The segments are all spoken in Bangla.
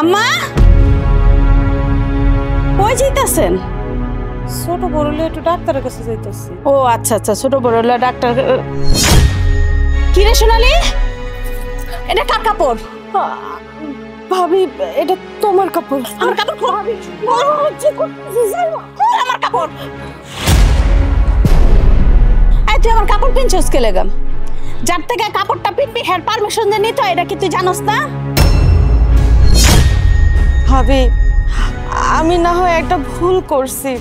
আম্মা কই যাইতাছেন? ছোট বড়লে একটু ডাক্তারের কাছে যাইতেছি। ও আচ্ছা আচ্ছা, ছোট বড়লা ডাক্তার। কি রে সোনালি, এটা কার কাপড়? ভাবি এটা তোমার কাপড়। আমার কাপড় খোল। আমার কাপড় তুই আমার কাপড় পিনছস কে লেগাম? যার থেকে কাপড়টা পিনবি হের পারমিশন দিয়ে নিতে হয়, এটা কি তুই জানোস না? ভাবি আমি না হয় একটা ভুল করছি,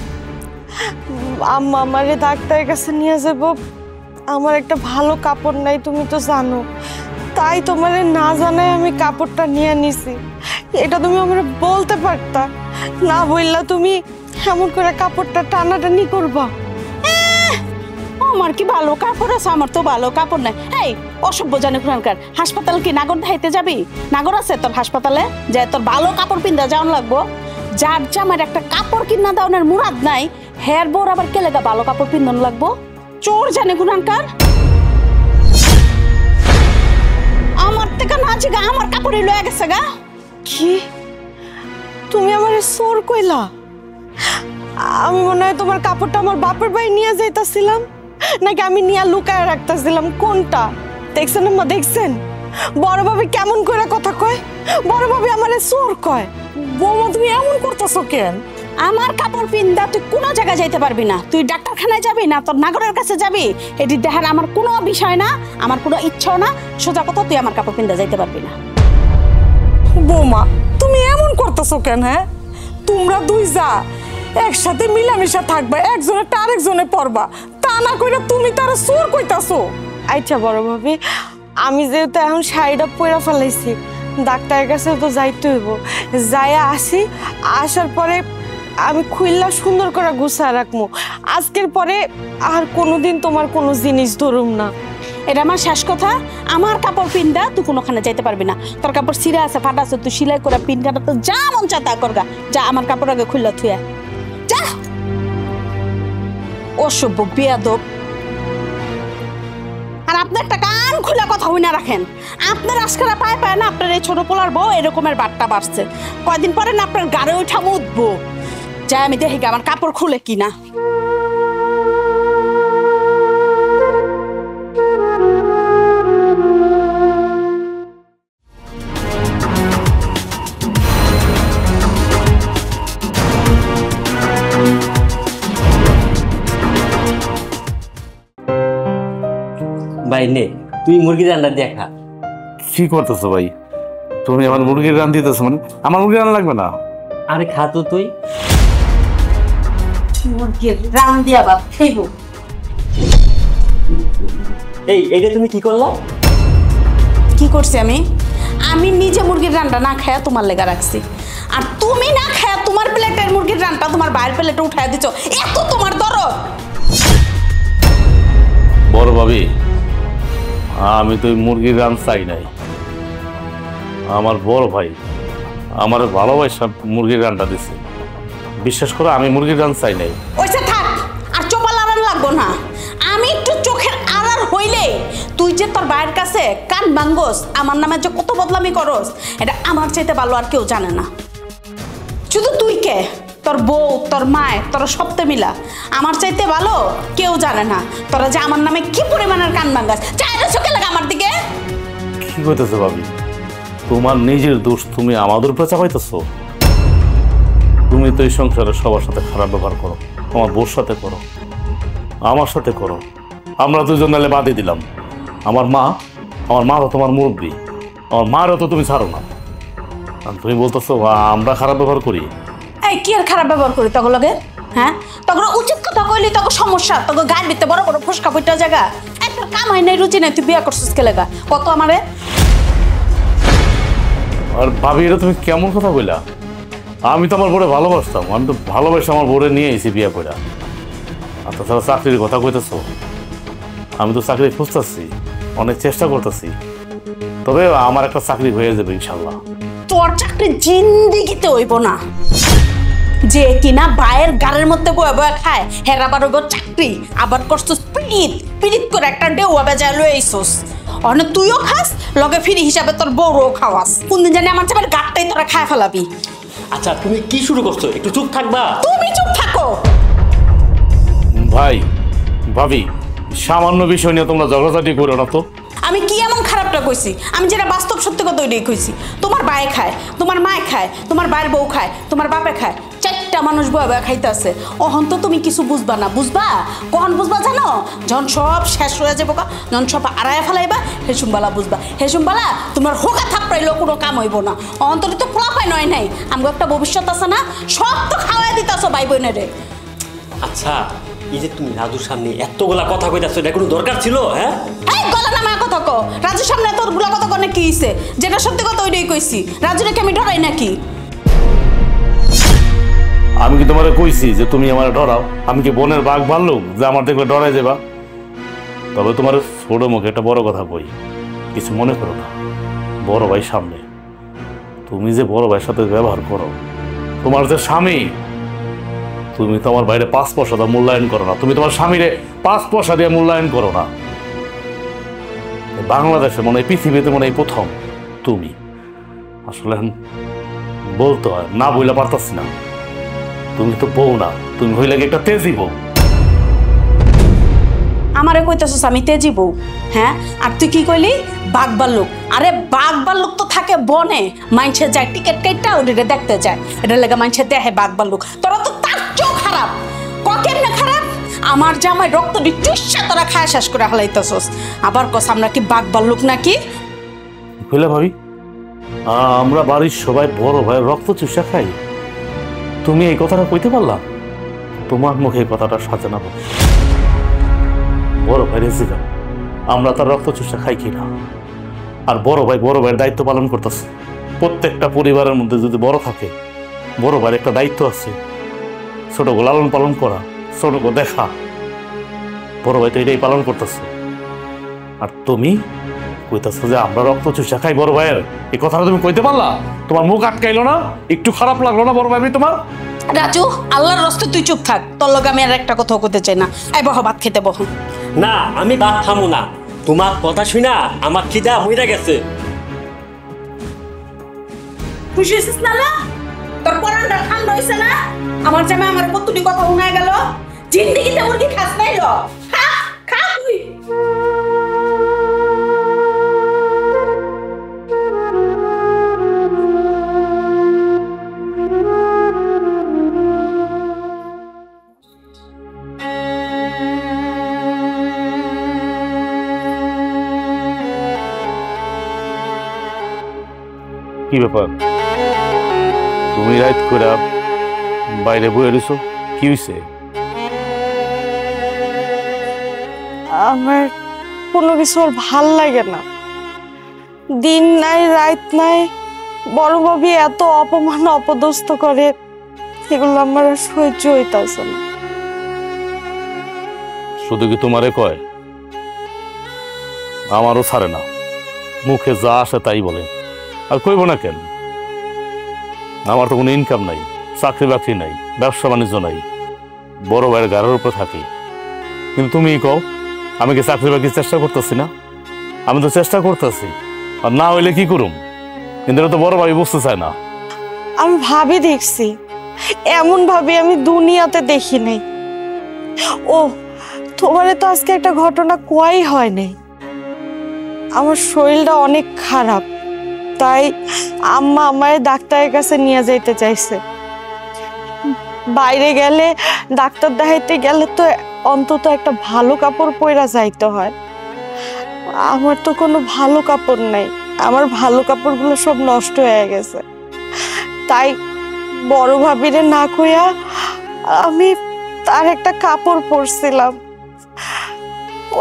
আম্মা আমারে ডাক্তারের কাছে নিয়ে যাব, আমার একটা ভালো কাপড় নাই তুমি তো জানো, তাই তোমারে না জানাই আমি কাপড়টা নিয়ে নিছি। এটা তুমি আমার বলতে পারতা না, বললা তুমি এমন করে কাপড়টা টানাটানি করবা। আমার কি ভালো কাপড় আছে? আমার তো ভালো কাপড় নাই। এই অসভ্য জানে কোরআনকার, হাসপাতাল কি নাগর ধাইতে যাবি? নাগর আছে তোর হাসপাতালে যে তোর ভালো কাপড় পিন্দা যাওয়ান লাগবো? যার জামার একটা কাপড় কিনা দাওনের মুরাদ নাই, হের বোর আবার কে লেগা ভালো কাপড় পিন্দন লাগবো? চোর জানে কোরআনকার। আমার থেকে না আছে গা, আমার কাপড়ই লয়ে গেছে গা। কি তুমি আমারে চোর কইলা? আমি মনে হয় তোমার কাপড়টা আমার বাপের বাড়ি নিয়ে যাইতাছিলাম, নাকি আমি নিয়ে লুকায় রাখতেছিলাম? কোনটা? দেখছেন আম্মা, দেখছেন বড় ভাবি কেমন করে কথা কয়? বড় ভাবি আমারে চোর কয়। বৌমা তুমি এমন করতেছো কেন? আমার কাপড় পিন্দা তুই কোনো জায়গায় যাইতে পারবি না। তুই ডাক্তারখানায় যাবি না তোর নাগরের কাছে যাবি, এটি দেখার আমার কোনো বিষয় না, আমার কোনো ইচ্ছাও না। সোজা কথা, তুই আমার কাপড় পিন্দা যাইতে পারবি না। বৌমা তুমি এমন করতেছো কেন? হ্যাঁ, তোমরা দুই যা একসাথে মিলামিশা থাকবা, একজনে আরেকজনে পড়বা, তা না কইরা তুমি তারা চোর কইতাছো। আচ্ছা বড় ভাবি, আমি যেহেতু এখন শাড়িটা পরে ফেলাইছি, ডাক্তারের কাছে তো যাইতে হইব, যাইয়া আসি, আসার পরে আমি খুইল্লা সুন্দর করে গুছায় রাখবো। আজকের পরে আর কোনোদিন তোমার কোনো জিনিস ধরুম না। এটা আমার শেষ কথা। আমার কাপড় পিন্দা তুই কোনোখানে যাইতে পারবি না। তোর কাপড় ছিঁড়া আছে, ফাটা আছে, তুই সেলাই করে পিন্ডাটা তো যা মন চা তা করগা। যা, আমার কাপড় আগে খুললা থুয়া যা। অসভ্য বেয়াদব। আর আপনি একটা কান খুলে কথা হই না রাখেন। আপনার আজকারা পায় পায় না আপনার এই ছোট পোলার বউ এরকমের বাট্টা বাড়ছে, কয়দিন পরে না আপনার গাড়ে উঠা উঠবো। যাই আমি দেখি আমার কাপড় খুলে কিনা। ভাই নে, তুই মুরগি রান্না দেখা। কি করতেছো ভাই? তুমি আমার মুরগির রান দিতেছো? মানে আমার মুরগি রান্না লাগবে না? আরে খা তো তুই। মুরগির রান দিয়া বাপ খাইব। এই এইটা তুমি কি করলা? কি করছি আমি? আমি নিজে মুরগির রানটা না খায়া তোমার লেগা রাখছি, আর তুমি না খায়া তোমার প্লেটের মুরগির রানটা তোমার বাইরের প্লেটে উঠায় দিছো। এত তোমার দরদ। বড় ভাবি, আমি তো মুরগির রান চাই নাই। আমার বড় ভাই আমার ভালোবাসা মুরগির রানটা দিছে। বিশ্বাস করো, আমি মুরগির রান চাই নাই। ওইসে থাক, আর চোপাল আড়াল লাগবো না। আমি একটু চোখের আড়াল হইলে তুই যে তোর ভাইয়ের কাছে কান ভাঙ্গস, আমার নামে যে কত বদলামি করস, এটা আমার চাইতে ভালো আর কেউ জানে না। শুধু তুই কে, তোর বউ, তোর মায়, তোরা সপ্তাহে মিলা আমার চাইতে ভালো কেউ জানে না। তোরা যে আমার নামে কি পরিমাণের কান ভাঙ্গাস, চাইলে চোখে লাগে আমার দিকে। কি করতেছো ভাবি? তোমার নিজের দোষ তুমি আমাদের উপরে চাপাইতেছো। তুমি তো এই সংসারে সবার সাথে খারাপ ব্যবহার করো, আমার বউর সাথে করো, আমার সাথে করো। আমরা দুজন নালে বাদই দিলাম। আমার মা তো তোমার মুরব্বী, আমার মারও তো তুমি ছাড়ো না। আর তুমি বলতেছো আমরা খারাপ ব্যবহার করি। এই কি আর খারাপ ব্যবহার করি তখন লগে? হ্যাঁ, তখন উচিত কথা কইলি তখন সমস্যা, তখন গায়ের ভিতরে বড় বড় ফুসকা ফুটা জায়গা। একটা কামাই নাই, রুচি নাই, তুই বিয়া করছিস কে লেগা? কত আমারে। আর ভাবি, এটা তুমি কেমন কথা বললা? আমি তো আমার বোরে ভালোবাসতাম, আমি তো ভালোবাসে আমার বোরে নিয়ে এসেছি বিয়ে করে। আর তাছাড়া চাকরির কথা কইতেছো, আমি তো চাকরি খুঁজতেছি, অনেক চেষ্টা করতেছি, তবে আমার একটা চাকরি হয়ে যাবে ইনশাল্লাহ। তোর চাকরি জিন্দিগিতে হইব না। যে কিনা বায়ের গাড়ির মধ্যে বয়ে বয়ে খায়, হের আবার হইব চাকরি, আবার করছিস পিড়িত পিড়িত করে একটা ডেউয়া বেজায় লয়ে আইসোস। অনে তুইও খাস লগে ফিরি হিসাবে তোর বউরও খাওয়াস কোনদিন জানি আমার চাপের গাটটাই তোরা খায় ফেলাবি। আচ্ছা তুমি কি শুরু করছো, একটু চুপ থাকবা? তুমি চুপ থাকো। ভাই ভাবি, সামান্য বিষয় নিয়ে তোমরা ঝগড়াঝাটি করো না তো। আমি কি এমন খারাপটা কইছি? আমি যেটা বাস্তব সত্যি কথা ওইটাই কইছি। তোমার বায়ে খায়, তোমার মায়ে খায়, তোমার বায়ের বউ খায়, তোমার বাপে খায়, চারটা মানুষ বয়ে বয়ে খাইতে আছে। অহন তো তুমি কিছু বুঝবা না। বুঝবা কখন বুঝবা জানো? যখন সব শেষ হয়ে যাবো, যখন সব আড়ায় ফেলাইবা, হেসুমবালা বুঝবা। হেসুমবালা তোমার হোকা থাপড়াইলেও কোনো কাম হইব না। অন্তরে তো পোলাপাই নয় নাই, আমগো একটা ভবিষ্যৎ আছে না? সব তো খাওয়াই দিতেছো ভাই বোনেরে। আচ্ছা এই যে তুমি রাজুর সামনে এতগুলা কথা কইতাছো, এটা কোনো দরকার ছিল? হ্যাঁ এই গলা নামা কথা কো। রাজুর সামনে তোর গুলা কথা কনে কি হইছে? যেটা সত্যি কথা ওইটাই কইছি। রাজুরে কি আমি ডরাই নাকি? আমি কি তোমারে কইছি যে তুমি আমার ডরাও? আমি কি বনের বাঘ ভাল্লুক যে আমার দেখলে ডরাই যাবা? তবে তোমার ছোট মুখে একটা বড় কথা কই, কিছু মনে করো না। বড় ভাই সামনে, তুমি যে বড় ভাইয়ের সাথে ব্যবহার করো, তোমার যে স্বামী, তুমি তো আমার বাইরে 5 পয়সা দিয়ে মূল্যায়ন করো না। তুমি তোমার স্বামীরে 5 পয়সা দিয়ে মূল্যায়ন করো না। বাংলাদেশে মনে হয়, পৃথিবীতে মনে হয় প্রথম তুমি। আসলে বলতে হয় না, বইলা পারতাছি না। তুমি তো বউ না, তুমি হইলে একটা তেজি বউ। আমারে কইতেছস আমি তেজি বউ? হ্যাঁ, আর তুই কি কইলি? বাঘ ভাল্লুক। আরে বাঘ ভাল্লুক তো থাকে বনে, মাইনছে যায় টিকিট কেটটা ওটা দেখতে যায়। এটা লেগে মাইনছে দেখে বাঘ ভাল্লুক। তোরা তো তার চেয়েও খারাপ। কেমনে খারাপ? আমার জামাই রক্ত বিচুষা তোরা খায় শেষ করে হালাইতেছস। আবার কস আমরা কি বাঘ ভাল্লুক নাকি? হইলে ভাবি, আমরা বাড়ির সবাই বড় ভাইয়ের রক্ত চুষা খাই? তুমি এই কথাটা কইতে পারলা? তোমার মুখে এই কথাটা সাজে না। বড় ভাই রেজিকা, আমরা তার রক্ত চুষা খাই কিনা? আর বড় ভাইয়ের দায়িত্ব পালন করতেছে। প্রত্যেকটা পরিবারের মধ্যে যদি বড় থাকে, বড় ভাইয়ের একটা দায়িত্ব আছে, ছোটকে লালন পালন করা, ছোটকে দেখা। বড় ভাই তো এটাই পালন করতেছে। আর তুমি কইতাছো যে আমরা রক্ত চুষা খাই বড় ভাইয়ের, এই কথাটা তুমি কইতে পারলা? তোমার মুখ আটকাইলো না? একটু খারাপ লাগলো না বড় ভাই তোমার? রাজু, আল্লাহর রস্তে তুই চুপ থাক। তোর লগে আমি আর একটা কথাও করতে চাই না। এই বহ, ভাত খেতে বহ। না, আমি ভাত খামো না। তোমার কথা শুনা আমার খিদা মইরা গেছে। খুশি হয়েছিস না? তোর পরানটা ঠান্ডা হয়েছে না? আমার জামাই আমার কতটি কথা শোনায় গেল। জিন্দিগিতে মুরগি খাস নাই লো। খা খা তুই। কি ব্যাপার, তুমি রাইত করে বাইরে বয়ে রয়েছো? কি হয়েছে? আমার কোনো কিছু আর ভাল লাগে না। দিন নাই রাত নাই, বড় ভাবি এত অপমান অপদস্থ করে, এগুলো আমার আর সহ্য হইতাছে না। শুধু কি তোমারে কয়? আমারও ছাড়ে না, মুখে যা আসে তাই বলে। আর কইব না কেন? আমার তো কোনো ইনকাম নাই, চাকরি বাকরি নাই, ব্যবসা বাণিজ্য নাই, বড় ভাইয়ের গাড়ির উপরে থাকি। কিন্তু তুমি কও আমি কি চাকরি বাকরির চেষ্টা করতেছি না? আমি তো চেষ্টা করতেছি, আর না হইলে কি করুম? কিন্তু এটা তো বড় ভাই বুঝতে চায় না। আমি ভাবি দেখছি, এমন ভাবে আমি দুনিয়াতে দেখি নাই। ও তোমারে তো আজকে একটা ঘটনা কোয়াই হয় নাই। আমার শরীরটা অনেক খারাপ, তাই আম্মা আমায় ডাক্তারের কাছে নিয়ে যাইতে চাইছে। বাইরে গেলে, ডাক্তার দেখাইতে গেলে তো অন্তত একটা ভালো কাপড় পরা যাইতে হয়। আমার তো কোনো ভালো কাপড় নাই, আমার ভালো কাপড়গুলো সব নষ্ট হয়ে গেছে। তাই বড় ভাবিরে না কইয়া আমি তার একটা কাপড় পরছিলাম।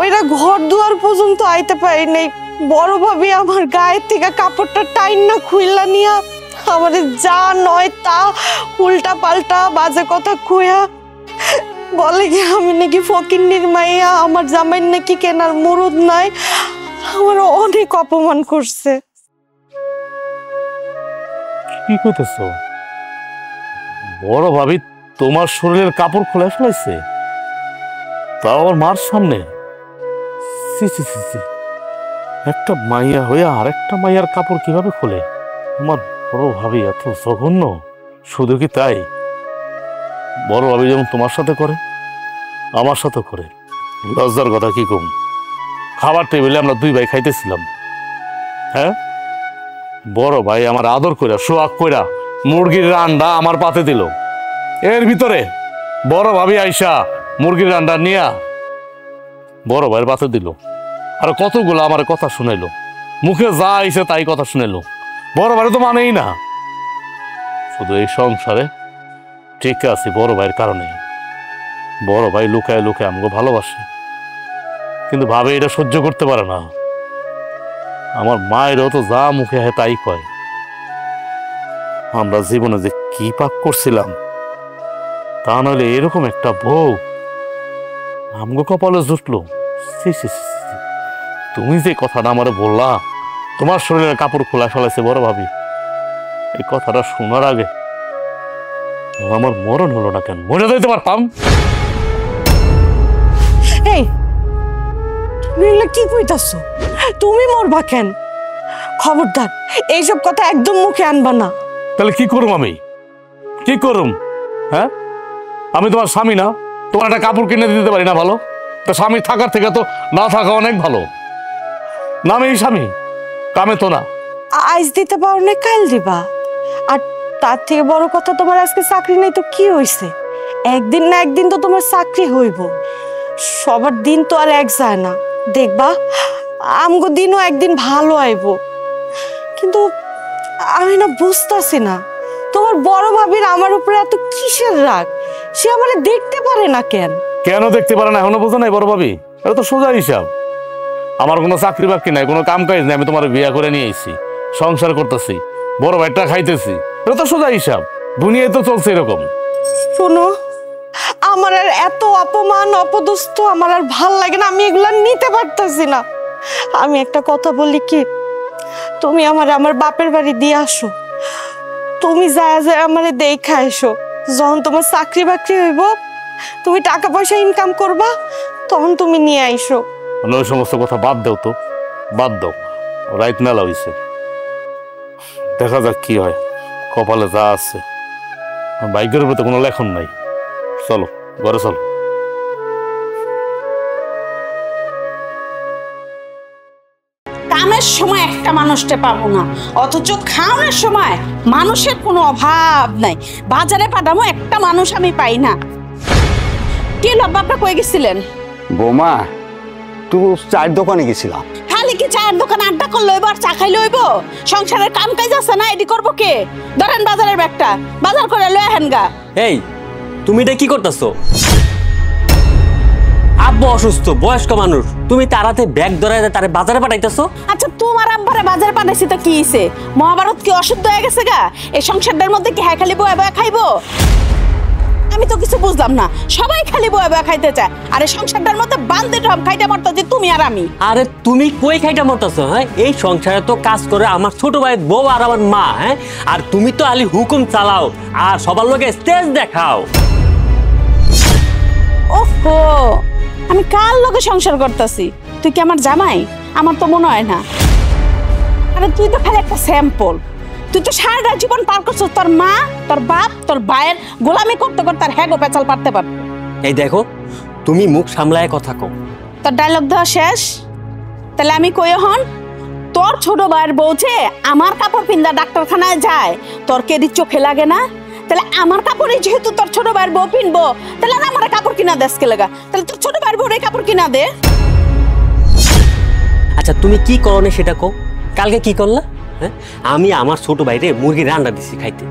ওইটা ঘর দুয়ার পর্যন্ত আইতে পারি নাই। বড় ভাবি আমার গায়ের থেকে কাপড়টা টাইন না খুইলা নিয়া আমার যা নয় তা উল্টা পাল্টা বাজে কথা কইয়া বলে কি আমি নাকি ফকিন্নির মাইয়া, আমার জামাই নাকি কেনার মুরুদ নাই। আমার অনেক অপমান করছে। কি কইতেছ? বড় ভাবি তোমার শরীরের কাপড় খুলে ফেলাইছে, তাও আমার মার সামনে? সি সি সি সি, একটা মাইয়া হইয়া আরেকটা মাইয়ার কাপড় কিভাবে খোলে? আমার বড় ভাবি এত জঘন্য। শুধু কি তাই, বড় ভাবি যেমন তোমার সাথে করে আমার সাথে করে। লজ্জার কথা কি কম, খাবার টেবিলে আমরা দুই ভাই খাইতেছিলাম, হ্যাঁ, বড় ভাই আমার আদর কইরা সোয়াগ কইরা মুরগির রান্না আমার পাতে দিল। এর ভিতরে বড় ভাবি আইসা মুরগির রান্না নিয়া বড় ভাইয়ের পাতে দিল, আর কতগুলো আমার কথা শুনাইলো, মুখে যা আইসে তাই কথা শুনাইলো। বড় ভাই তো মানেই না। শুধু এই সংসারে ঠিক আছে বড় ভাইয়ের কারণে। বড় ভাই লুকায় লুকায় আমাকে ভালোবাসে, কিন্তু ভাবে এটা সহ্য করতে পারে না। আমার মায়েরও তো যা মুখে হয় তাই কয়। আমরা জীবনে যে কি পাপ করছিলাম, তা নাহলে এরকম একটা বউ আমগো কপালে জুটলো। তুমি যে কথাটা আমারে বললা, তোমার শরীরের কাপড় খোলা ফেলাইছে বড় ভাবি, এই কথাটা শোনার আগে আমার মরণ হলো না কেন? মরে যাইতে পারতাম। এই তুমি এগুলো কি কইতাছো? তুমি মরবা কেন? খবরদার এইসব কথা একদম মুখে আনবা না। তাহলে কি করুম আমি? কি করুম? হ্যাঁ, আমি তোমার স্বামী না? তোমার একটা কাপড় কিনে দিতে পারি না ভালো? তো স্বামী থাকার থেকে তো না থাকা অনেক ভালো। নামেই স্বামী, কামে তো না। আজ দিতে পারো না, কাল দিবা। আর তার থেকে বড় কথা, তোমার আজকে চাকরি নেই তো কি হয়েছে? একদিন না একদিন তো তোমার চাকরি হইব। সবার দিন তো আর এক যায় না। দেখবা আমগো দিনও একদিন ভালো আইব। কিন্তু আমি না বুঝতাছি না, তোমার বড় ভাবির আমার উপরে এত কিসের রাগ? সে আমারে দেখতে পারে না কেন? কেন দেখতে পারে না এখনো বোঝা নাই বড় ভাবি? এটা তো সোজা হিসাব। আমার কোনো চাকরি বাকরি নাই, কোনো কাম কাজ নাই, আমি তোমার বিয়া করে নিয়ে এসেছি, সংসার করতেছি, বড় ভাইটা খাইতেছি। এটা তো সোজা হিসাব, দুনিয়ায় তো চলছে এরকম। শোনো, আমার আর এত অপমান অপদস্থ আমার আর ভাল লাগে না। আমি এগুলা নিতে পারতাছি না। আমি একটা কথা বলি কি, তুমি আমার বাপের বাড়ি দিয়ে আসো। তুমি যায় যায় আমারে দেখা এসো। যখন তোমার চাকরি বাকরি হইব, তুমি টাকা পয়সা ইনকাম করবা, তখন তুমি নিয়ে আইসো। ওই সমস্ত কথা বাদ দাও তো, বাদ দাও। রাইত মেলা হইছে, দেখা যাক কি হয়। কপালে যা আছে, ভাগ্যের উপরে তো কোনো লেখন নাই। চলো ঘরে চলো। কামের সময় একটা মানুষটা পাবো না, অথচ খাওয়ানোর সময় মানুষের কোনো অভাব নাই। বাজারে পাঠামো একটা মানুষ আমি পাই না। কি লব্বা, আপনি কই গেছিলেন? বৌমা, তুই চায়ের দোকানে গেছিলাম। খালি কি চায়ের দোকানে আড্ডা করলে হইব আর চা খাইলে হইব? সংসারের কাম কাজ আছে না, এটি করবো কে? ধরেন বাজারের ব্যাগটা, বাজার করে লয়ে আহেন গা। এই তুমি এটা কি করতেছো? আব্বু অসুস্থ, বয়স্ক মানুষ, তুমি তারাতে ব্যাগ ধরায় তারে বাজারে পাঠাইতেছো? আচ্ছা, তোমার আব্বারে বাজারে পাঠাইছি তো কি হইছে? মহাভারত কি অশুদ্ধ হয়ে গেছে গা? এই সংসারটার মধ্যে কি হ্যাঁ খালি বয়া বয়া খাইবো? আমি তো কিছু বুঝলাম না। সবাই খালি বয়া বয়া খাইতে চায়, আর এই সংসারটার মধ্যে বান্ধে ঢম খাইতে মরতো যে তুমি আর আমি। আরে তুমি কই খাইটা মরতেছো? হ্যাঁ, এই সংসারে তো কাজ করে আমার ছোট ভাই বউ আর আমার মা। হ্যাঁ, আর তুমি তো আলি হুকুম চালাও আর সবার লোকে স্টেজ দেখাও। ওহো, আমি কার লোকে সংসার করতেছি? তুই কি আমার জামাই? আমার তো মনে হয় না। আরে তুই তো খালি একটা স্যাম্পল। তুই তো সারাটা জীবন পার করছিস তোর মা, তোর বাপ, তোর ভাইয়ের গোলামি করতে করতে আর হ্যাগো পেঁচাল পারতে পারত। এই দেখো, তুমি মুখ সামলায় কথা কও। তোর ডায়লগ দেওয়া শেষ? তাহলে আমি কই হন, তোর ছোট ভাইয়ের বউ যে আমার কাপড় পিন্দা ডাক্তারখানায় যায়, তোর কেদি চোখে লাগে না? তাহলে আমার কাপড়ই যেহেতু তোর ছোট ভাইয়ের বউ পিনবো, তাহলে না আমার কাপড় কিনা দেশকে লাগা, তাহলে তোর ছোট ভাইয়ের বউরে কাপড় কিনা দে। আচ্ছা তুমি কি করো সেটা কও। কালকে কি করলা? হ্যাঁ, আমি আমার ছোট ভাইরে মুরগির রান্না দিছি খাইতে,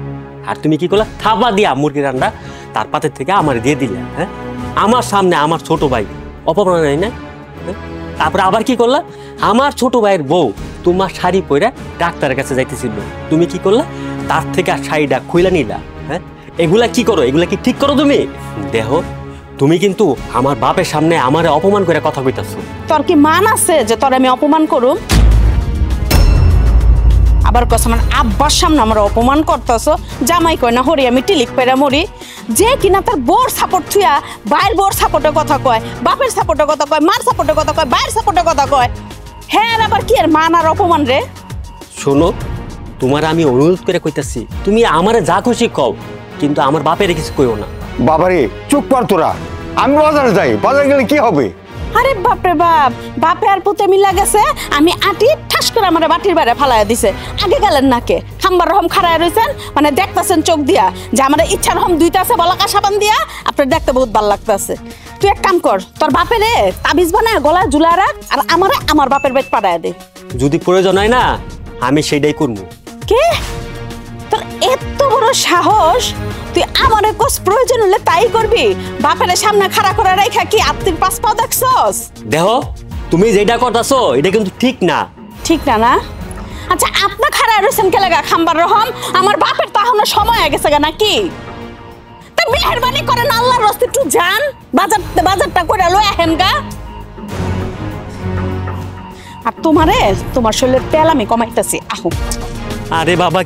আর তুমি কি করলা? থাবা দিয়া মুরগির রান্না তার পাতের থেকে আমার দিয়ে দিলে। হ্যাঁ, আমার সামনে আমার ছোট ভাই অপমান নাই না? তারপরে আবার কি করলা? আমার ছোট ভাইয়ের বউ তোমার শাড়ি পরে ডাক্তারের কাছে যাইতেছিল, তুমি কি করলা? তার থেকে শাড়িটা খুইলা নিলা। হ্যাঁ, এগুলা কি করো? এগুলা কি ঠিক করো তুমি? দেখো, তুমি কিন্তু আমার বাপের সামনে আমারে অপমান করে কথা কইতাছো। তোর কি মান আছে যে তোর আমি অপমান করুম? আবার কস আমার আব্বার সামনে আমার অপমান করতেছো? জামাই কয় না হরি আমি টিলিক পেরা মরি? যে কিনা তার বোর সাপোর্ট থুয়া বাইরের বোর সাপোর্টের কথা কয়, বাপের সাপোর্টের কথা কয়, মার সাপোর্টের কথা কয়, বাইরের সাপোর্টের কথা কয়, হ্যাঁ আবার কি আর মান আর অপমান রে? শোনো, তোমার আমি অনুরোধ করে কইতাছি, তুমি আমারে যা খুশি কও, কিন্তু আমার বাপের কিছু কইও না। বাবারে চুপ কর তোরা, আমি বাজারে যাই, বাজারে গেলে কি হবে? আরে বাপরে বাপ, বাপে আর পুতে মিলা গেছে, আমি আটি ঠাস করে আমার বাটির বাইরে ফালাইয়া দিছে। আগে গেলেন নাকে খাম্বার রকম খাড়ায় রয়েছেন, মানে দেখতেছেন চোখ দিয়া যে আমার ইচ্ছার রকম দুইটাছে বলাকা সাবান দিয়া, আপনার দেখতে বহুত ভালো লাগতেছে। তুই এক কাম কর, তোর বাপের তাবিজ বানায় গলায় ঝুলা রাখ, আর আমারে আমার বাপের বেড পাঠায় দে। যদি প্রয়োজন হয় না, আমি সেটাই করবো। কে তোর এত বড় সাহস, তুই আমার কোস প্রয়োজন হলে তাই করবি? বাপের সামনে খাড়া করে রাখা কি আত্মীর পাশ পাও দেখছস? দেখো, তুমি যেটা করতেছো এটা কিন্তু ঠিক না। ঠিক না না? আচ্ছা আপনা খাড়া রয়েছেন কে লাগা খাম্বার রহম? আমার বাপের তো এখনো সময় হয়ে গেছে নাকি? তা মেহরবানি করেন আল্লাহর রাস্তে একটু যান, বাজারটা করে লয়ে আহেন গা। আর তোমার শরীরের তেল আমি কমাইতেছি, আহো। আরে বাবা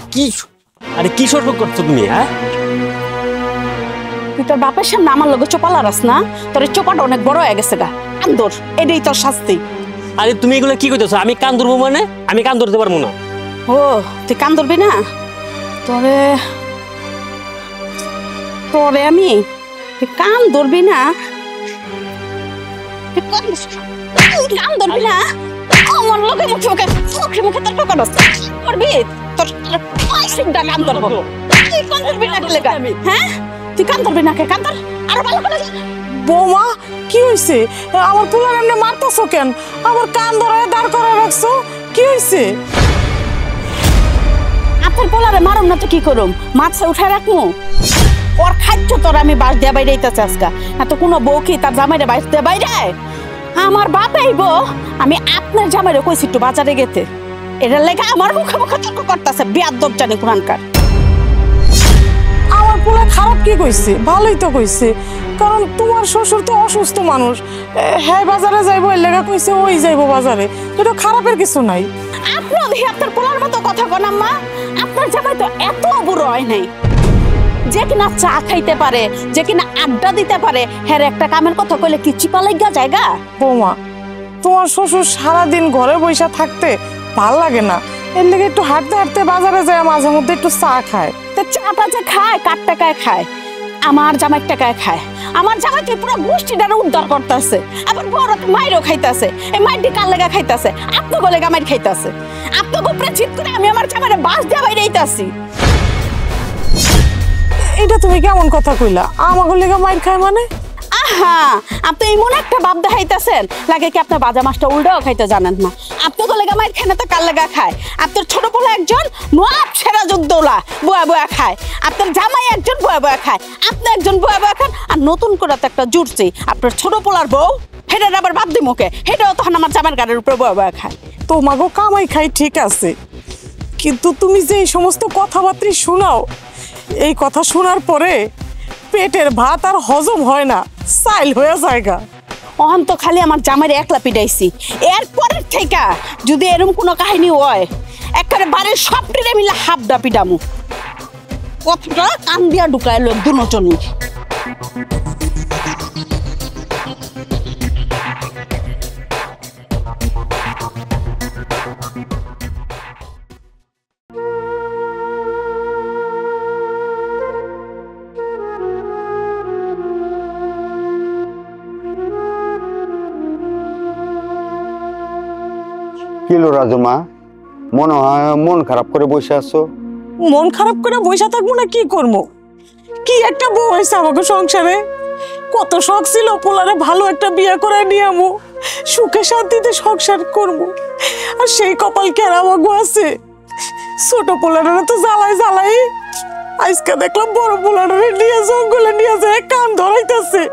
কি সর্ব করছো তুমি? হ্যাঁ, তুই তোর বাপের সামনে আমার লগে চোপা লারাস না? তোর এই চোপাটা অনেক বড় হয়ে গেছে গা, আন্দর, এটাই তোর শাস্তি। আরে তুমি এগুলো কি করতেছো? আমি কান ধরবো মানে? আমি কান ধরতে পারবো না। ও তুই কান ধরবি না? তোরে আমি তুই কান ধরবি না? তুই কান ধরবি না? আমার লোকে মুখে তর্ক করস করবি? তোর সিংটা কান ধরবো। তুই কান ধরবি না কে? হ্যাঁ তুই কান ধরবি না কে? কান ধর আরো ভালো করে। বৌমা কি হইছে? আমার পোলার এমনি মারতাছো কেন? আমার কান ধরায় দাঁড় করে রাখছো, কি হইছে? আপনার পোলারে মারুম না তো কি করুম? মাছ উঠায় রাখমু? ওর খাচ্ছ তোর আমি বাস দিয়া বাইরে আইতাছে আজকা, না তো কোনো বউ কি তার জামাইরে বাস দিয়া বাইরে? আমার বাপ আইব, আমি আপনার জামাইরে কইছি একটু বাজারে গেতে, এটার লেগে আমার মুখে তর্ক করতেছে, বিয়াদব জানি কোরআনকার। আমার পোলা খারাপ কি কইছে? ভালোই তো কইছে, কারণ তোমার শ্বশুর তো অসুস্থ মানুষ, হ্যাঁ বাজারে যাইবো এর লেগা কইছে ওই যাইবো বাজারে, এটা খারাপের কিছু নাই। আপনার দেখি আপনার পোলার মতো কথা কন আম্মা। আপনার জামাই তো এত বুড়ো হয় নাই যে কিনা চা খাইতে পারে, যে কিনা আড্ডা দিতে পারে, হ্যাঁ একটা কামের কথা কইলে কি চিপা লাগা জায়গা? বৌমা তোমার শ্বশুর সারাদিন ঘরে বসে থাকতে ভাল লাগে না, এর লেগে একটু হাঁটতে হাঁটতে বাজারে যায়, মাঝে মধ্যে একটু চা খায়। তো চাটা যে খায় কার টাকায় খায়? আমার জামাইয়ের টাকায় খায়। আমার জামাই তুই পুরো গোষ্ঠীটার উদ্ধার করতেছে, আবার বড় মাইরও খাইতেছে। এই মাইরটি কার লেগা খাইতেছে? আপনাকে লেগা মাইর খাইতেছে। আপনাকে উপরে জিত করে আমি আমার জামাইরে বাস দিয়ে বাইরে আইতাছি। এটা তুমি কেমন কথা কইলা? আমাকে লেগে মাইর খায় মানে? আহা, আপনি এমন একটা ভাব দেখাইতেছেন লাগে কি আপনার বাজা মাছটা উল্টাও খাইতে জানেন না। আপনাকে লেগা মাইর খায় না তো কার লেগা খায়? আপনার ছোট পোলা একজন নয়াব সেরা যোদ্ধা বয়া বয়া খায়, আপনার জামাই একজন বয়া বয়া খায়, আপনি একজন বয়া বয়া খান। আর নতুন করে তো একটা জুড়ছি আপনার ছোট পোলার বউ, হেটার আবার ভাব দি মুখে, হেটাও তখন আমার জামার গাড়ির উপরে বয়া বয়া খায়। তোমাকে কামাই খাই ঠিক আছে, কিন্তু তুমি যে এই সমস্ত কথাবার্তা শোনাও, এই কথা শোনার পরে পেটের ভাত আর হজম হয় না, সাইল হয়ে জায়গা। অহন তো খালি আমার জামাইরে একলা পিটাইছি, এরপরের থেকে যদি এরকম কোনো কাহিনী হয় একেবারে বাড়ির সব টিরে মিলে হাফডা পিটামু। কথাটা কান দিয়া ঢুকাইলো দুজনই। কিলো রাজু মা, মনে হয় মন খারাপ করে বসে আছো। মন খারাপ করে বসে থাকবো না কি করবো? কি একটা বউ হয়েছে আমাকে সংসারে, কত শখ ছিল পোলারে ভালো একটা বিয়ে করে নিয়ে আমো, সুখে শান্তিতে সংসার করবো, আর সেই কপাল কেরা আমাকে আছে। ছোট পোলারে তো জ্বালাই জ্বালাই আজকে দেখলাম বড় পোলারে নিয়ে জঙ্গলে নিয়ে যায় কান ধরাইতেছে।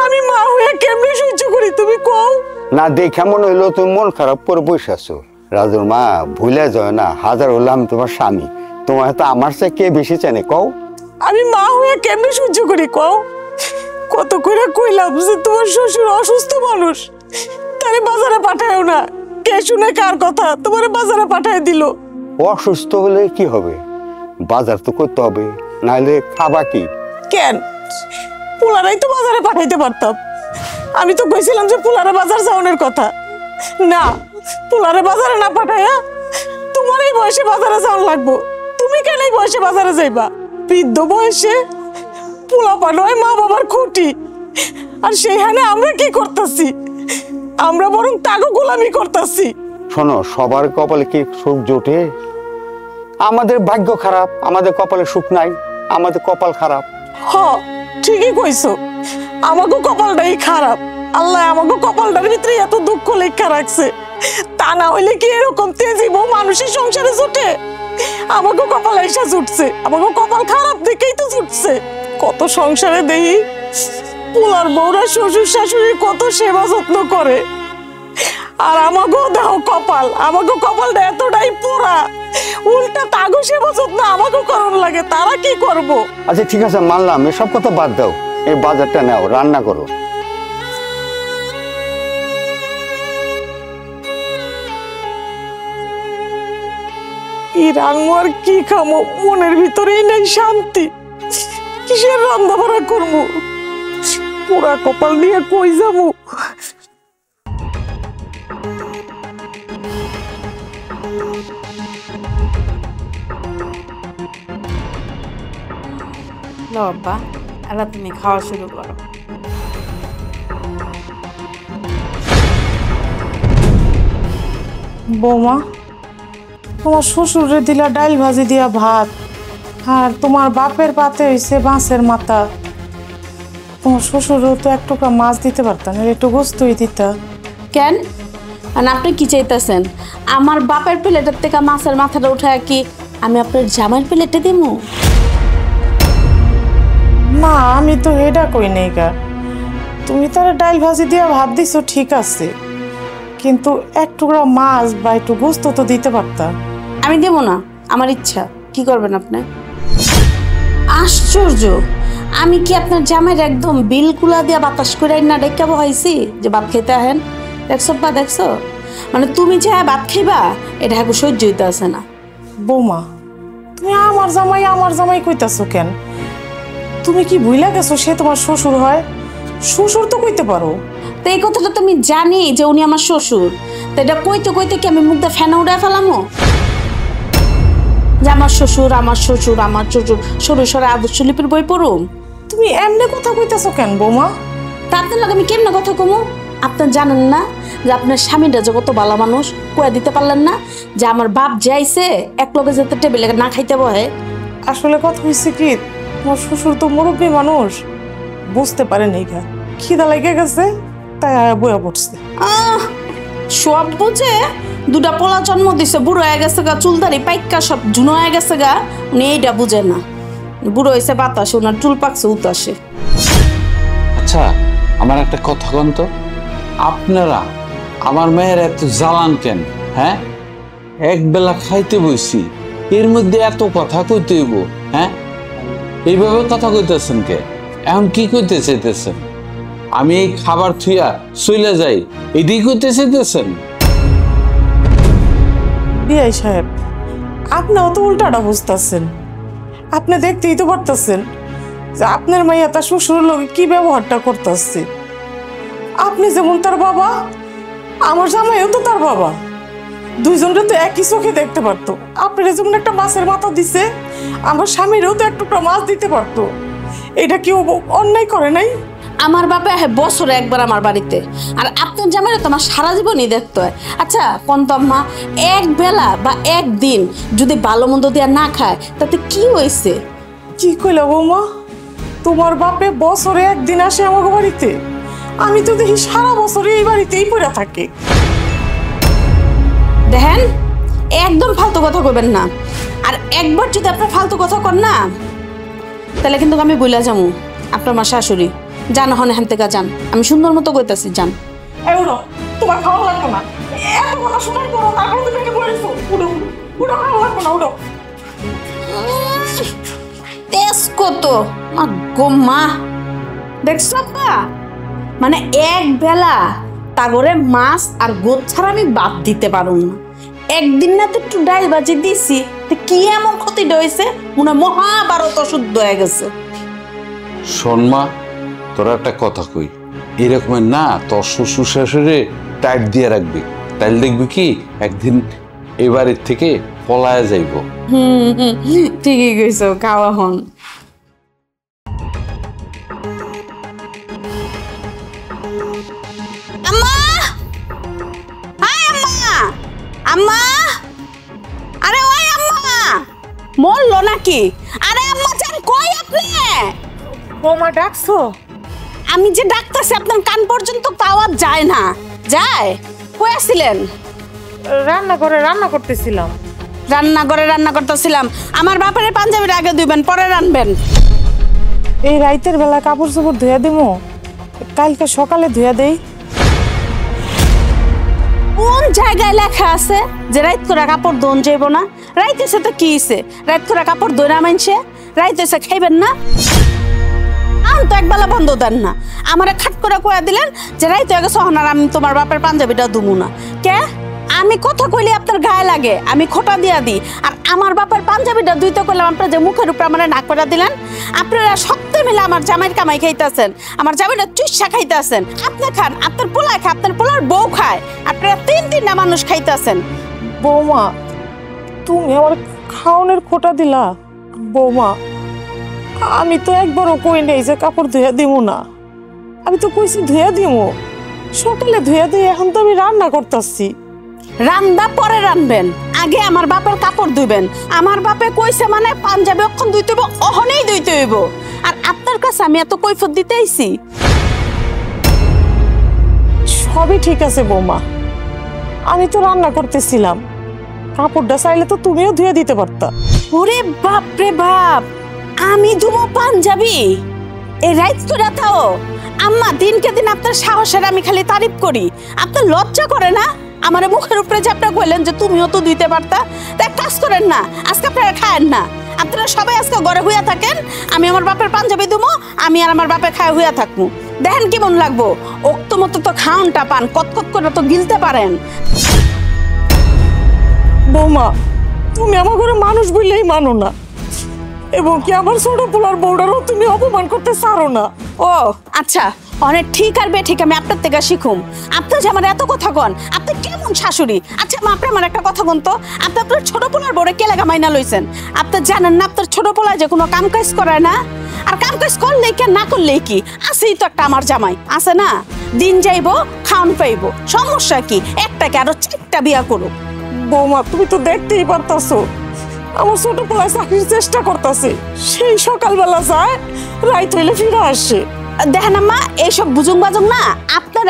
আমি মা হয়ে কেমনে সহ্য করি তুমি কও? না দেখা মনে হইলো তুমি মন খারাপ করে বসে আছো। রাজুর মা ভুলে যায় না, হাজার হলে আমি তোমার স্বামী, তোমার তো আমার চেয়ে কে বেশি চেনে কও? আমি মা হয়ে কেমনে সহ্য করি কও? কত করে কইলাম যে তোমার শ্বশুর অসুস্থ মানুষ, তারে বাজারে পাঠায়ও না, কে শুনে কার কথা তোমারে বাজারে পাঠায় দিল। অসুস্থ হলে কি হবে? বাজার তো করতে হবে, নাহলে খাবা কি? কেন পোলারাই তো বাজারে পাঠাইতে পারতাম, আমি তো কইছিলাম যে পোলারা বাজার যাওয়ানোর কথা। না পোলারে বাজারে না পাঠাইয়া তোমার এই বয়সে বাজারে যাওয়ার লাগবো। তুমি কেন এই বয়সে বাজারে যাইবা? বৃদ্ধ বয়সে পোলা পাঠায় মা বাবার খুঁটি, আর সেইখানে আমরা কি করতেছি? আমরা বরং তাগো গোলামি করতেছি। শোনো, সবার কপালে কি সুখ জোটে? আমাদের ভাগ্য খারাপ, আমাদের কপালে সুখ নাই, আমাদের কপাল খারাপ। হ, ঠিকই কইছো, আমাকে কপালটাই খারাপ। আল্লাহ আমাকে কপালটার ভিতরে এত দুঃখ লেখা রাখছে, তা না হইলে কি এরকম তেজি বউ মানুষের সংসারে জুটে? আমাকে কপাল এসে জুটছে, আমাকে কপাল খারাপ দেখেই তো জুটছে। কত সংসারে দেখি পোলার বউরা শ্বশুর শাশুড়ির কত সেবা যত্ন করে, আর আমাকেও দেখো কপাল, আমাকে কপালটা এতটাই পোড়া, উল্টা তাগো সেবা যত্ন আমাকে করণ লাগে। তারা কি করব? আচ্ছা ঠিক আছে, মানলাম, এসব কথা বাদ দাও, এই বাজারটা নাও, রান্না করো। কি রান্না আর কি খামো, মনের ভিতরেই নাই শান্তি। কিসের রান্না বাড়া করবো? পোড়া কপাল নিয়ে কই যাবো? লো আব্বা, এলা তুমি খাওয়া শুরু করো। বৌমা, তোমার শ্বশুরে দিলা ডাল ভাজি দিয়া ভাত, আর তোমার বাপের পাতে হইছে মাছের মাথা। তোমার শ্বশুরও তো এক টুকরা মাছ দিতে পারতেন, একটু গোস্তই দিতা। কেন? আর আপনি কি চাইতেছেন? আমার বাপের প্লেটের থেকে মাছের মাথাটা উঠায় কি আমি আপনার জামাইয়ের প্লেটে দিমু? না, আমি তো হেডা কই নাই গা। তুমি তার ডাল ভাজি দিয়া ভাত দিছো ঠিক আছে, কিন্তু এক টুকরা মাছ বা একটু গোস্ত তো দিতে পারতা। আমি দেবো না, আমার ইচ্ছা। কি করবেন আপনি? আশ্চর্য, আমি কি আপনার জামাইয়ের একদম বিলকুলা দিয়া বাতাস করে না ডেকে বহাইছি যে ভাত খেতে আহেন? দেখছো বা দেখছো, মানে তুমি যে ভাত খাইবা এটা এখন সহ্য হইতে আছে না। বৌমা, তুমি আমার জামাই কইতাছো কেন? তুমি কি ভুইলা গেছো সে তোমার শ্বশুর হয়? শ্বশুর তো কইতে পারো। তো এই কথাটা তো আমি জানি যে উনি আমার শ্বশুর, তো এটা কইতে কইতে কি আমি মুখটা ফেনা উড়ায় ফেলামো যে আমার শ্বশুর আমার শ্বশুর আমার শ্বশুর? সরু সরে আদর্শ লিপির বই পড়ুম? তুমি এমনি কথা কইতাছো কেন বৌমা? তা আপনার লাগে আমি কেমনে কথা কমু? আপনার জানেন না যে আপনার স্বামীটা যে কত ভালো মানুষ? কয়ে দিতে পারলেন না যে আমার বাপ যাইছে এক লগে যেতে টেবিলে না খাইতে বহে? আসলে কথা হইছে কি, তোমার শ্বশুর তো মুরব্বী মানুষ, বুঝতে পারে নাই গা, খিদা লেগে গেছে তাই বইয়া পড়ছে। সব বুঝে দুটা পোলা জন্ম দিছে, বুড়ো হয়ে গেছে গা, চুলদারি পাইকা সব ঝুনো হয়ে গেছে গা, উনি এইটা বুঝে না। বুড়ো হয়েছে বাতাসে, ওনার চুল পাকছে উতাসে। আচ্ছা, আমার একটা কথা কন তো, আপনারা আমার মেয়ের এত জ্বালান কেন? হ্যাঁ, এক বেলা খাইতে বইছি, এর মধ্যে এত কথা কইতে হইব? হ্যাঁ, এইভাবে কথা কইতেছেন কে? এখন কি কইতে চাইতেছেন? আমি এই খাবার থুইয়া চলে যাই, এদিকে কইতে চাইতেছেন? বিআই সাহেব, আপনিও তো উল্টাটা বুঝতেছেন। আপনি দেখতেই তো পারতেছেন যে আপনার মাইয়া তার শ্বশুরের লোকে কি ব্যবহারটা করতেছে। আপনি যেমন তার বাবা, আমার জামাইও তো তার বাবা, দুইজনটা তো একই চোখে দেখতে পারতো। আপনারা যেমন একটা মাছের মাথা দিছে, আমার স্বামীরও তো এক টুকরা মাছ দিতে পারতো। এটা কেউ অন্যায় করে নাই? আমার বাবা বছরে একবার আমার বাড়িতে, আর আপনার জামাইরা তো আমার সারা জীবনই দেখতে হয়। আচ্ছা কন্তম্মা, এক বেলা বা একদিন যদি ভালো মন্দ দেওয়া না খায় তাতে কি হয়েছে? কি কইলা বৌমা? তোমার বাপে বছরে একদিন আসে আমাকে বাড়িতে? আমি তো দেখি সারা বছর এই বাড়িতেই পড়ে থাকি। দেখেন, একদম ফালতু কথা কইবেন না, আর একবার যদি আপনার ফালতু কথা কর না তাহলে কিন্তু আমি বইলা যাবো আপনার মা শাশুড়ি। যান হন এখান থেকে যান, আমি সুন্দর মতো কইতাছি যান। উঠো, তোমার খাওয়া লাগবে না, এত কথা শোনার পর তারপর তুমি এনে পড়েছো। উঠো উঠো, খাওয়া লাগবে না, উঠো। তেজ কত মা দেখছো আপা? মানে এক বেলা তাগরে মাছ আর গোদ ছাড়া আমি বাদ দিতে পারুম না। একদিন না তো একটু ডাল বাজি দিছি, তো কি এমন ক্ষতিটা হয়েছে? মনে মহাভারত অশুদ্ধ হয়ে গেছে। শোনমা, তোরা একটা কথা কই, এরকমের না তোর শ্বশুর শাশুড়ি টাইট দিয়ে রাখবি, তাইলে দেখবি কি একদিন এবারের থেকে পলায় যাইব। ঠিকই কইছো, খাওয়া হন। আম্মা, হাই আম্মা, আম্মা, আরে ওই আম্মা, মরলো নাকি? আরে আম্মা জান কই আপনি? বৌমা ডাকছো? আমি যে ডাকতেছি আপনার কান পর্যন্ত তো আওয়াজ যায় না। যায়? কই আছিলেন? রান্না করতেছিলাম। রান্না করতেছিলাম। আমার বাপের পাঞ্জাবির আগে ধুইবেন, পরে রানবেন। এই রাইতের বেলা কাপড় চোপড় ধুয়া দিমু, কালকে সকালে ধুয়া দেই। কোন জায়গায় লেখা আছে যে রাইত করে কাপড় ধোন যাইব না? রাইত এসে তো কি হইছে? রাইত করে কাপড় ধোয় না মানছে? রাইত এসে খাইবেন না? তো একবেলা বন্ধ দেন না। আমারে খাট করে কয়া দিলেন যে রাইত হয়ে গেছে, আর আমি তোমার বাপের পাঞ্জাবিটা ধুমু না। কে? আমি কথা কইলে আপনার গায়ে লাগে, আমি খোটা দিয়া দিই। আর আমার বাপের পাঞ্জাবিটা ধুইতে করলাম, আপনার যে মুখের উপরে আমার নাক করে দিলেন। আপনারা সত্যি মিলে আমার জামাইয়ের কামাই খাইতেছেন, আমার জামাইটা চুষা খাইতেছেন। আপনি খান, আপনার পোলা খায়, আপনার পোলার বউ খায়, আপনারা তিনটা মানুষ খাইতেছেন। বৌমা তুমি আমার খাওনের খোটা দিলা। বৌমা আমি তো একবারও কই নেই যে কাপড় ধুয়া দিমু না। আমি তো কইছি ধুয়া দিমু, সকালে ধুয়া দিই। এখন তো আমি রান্না করতেছি। রান্দা পরে রানবেন, আগে আমার বাপের কাপড় ধুইবেন। আমার বাপে কইছে মানে পাঞ্জাবি অক্ষণ ধুইতে হইব, অহনেই ধুইতে হইব। আর আপনার কাছে আমি এত কৈফত দিতে আইছি? সবই ঠিক আছে বৌমা, আমি তো রান্না করতেছিলাম। কাপড়টা চাইলে তো তুমিও ধুয়ে দিতে পারতা। ওরে বাপ রে বাপ, আমি ধুবো পাঞ্জাবি? এই রাইত করে তাও? আম্মা দিনকে দিন আপনার সাহসের আমি খালি তারিফ করি। আপনার লজ্জা করে না? আমার মুখের উপরে যে আপনারা কইলেন যে তুমিও তো দিতে পারতা। তা কাজ করেন না, আজকে আপনারা খায়েন না। আপনারা সবাই আজকে ঘরে হইয়া থাকেন, আমি আমার বাপের পাঞ্জাবি দুমো, আমি আর আমার বাপে খায় হইয়া থাকবো। দেখেন কেমন লাগবো। ওক্ত মতো তো খাওনটা পান, কতকত করে তো গিলতে পারেন। বৌমা তুমি আমার ঘরে মানুষ বললেই মানো না, এবং কি আমার ছোট পোলার বউটারও তুমি অপমান করতে ছাড়ো না। ও আচ্ছা, অনেক ঠিক আর বেঠিক আমি আপনার থেকে শিখুম। আপনি যে আমার এত কথা কন, আপনি কেমন শাশুড়ি? আচ্ছা মা, আপনি আমার একটা কথা বলুন তো, আপনি আপনার ছোট পোলার বড় কে লাগা মাইনা লইছেন? আপনি জানেন না আপনার ছোট পোলা যে কোনো কাম কাজ করে না? আর কাম কাজ করলে কি না করলে কি? আছেই তো একটা আমার জামাই, আছে না? দিন যাইবো, খাওন পাইবো, সমস্যা কি? একটাকে আরো 4টা বিয়া করুক। বৌমা তুমি তো দেখতেই পারতাছো আমার ছোট পোলা চাকরির চেষ্টা করতেছে। সেই সকালবেলা যায়, রাইত হইলে ফিরে আসে। দেখেন আম্মা, এইসব বুজুং বাজুং না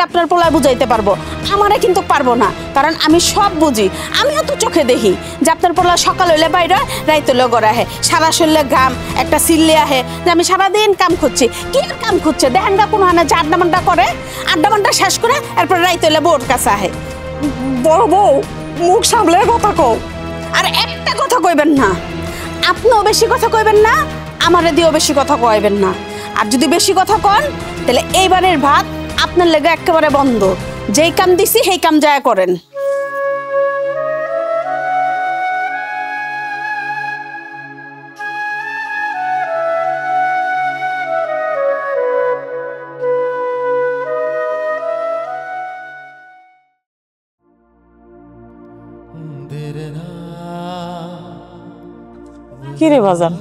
আপনার পোলায় বুঝাইতে পারবো, আমারে কিন্তু পারবো না। কারণ আমি সব বুঝি, আমিও তো চোখে দেখি যে আপনার পোলা সকাল হইলে বাইরে, রাইত হইলে গড়ে আহে, সারা শরীরে ঘাম একটা সিল্লে আহে যে আমি সারাদিন কাম করছি। কি আর কাম করছে? দেখেন না কোনো হানা যে আড্ডা করে, আড্ডা শেষ করে এরপর রাইত হইলে বউর কাছে আহে। বড় বউ মুখ সামলে কথা কও। আর একটা কথা কইবেন না, আপনিও বেশি কথা কইবেন না, আমারে দিয়েও বেশি কথা কইবেন না। আর যদি বেশি কথা কন তাহলে এইবারের ভাত আপনার লেগে একেবারে বন্ধ। যেই কাম দিছি সেই কাম যায় করেন। কিরে বাজান,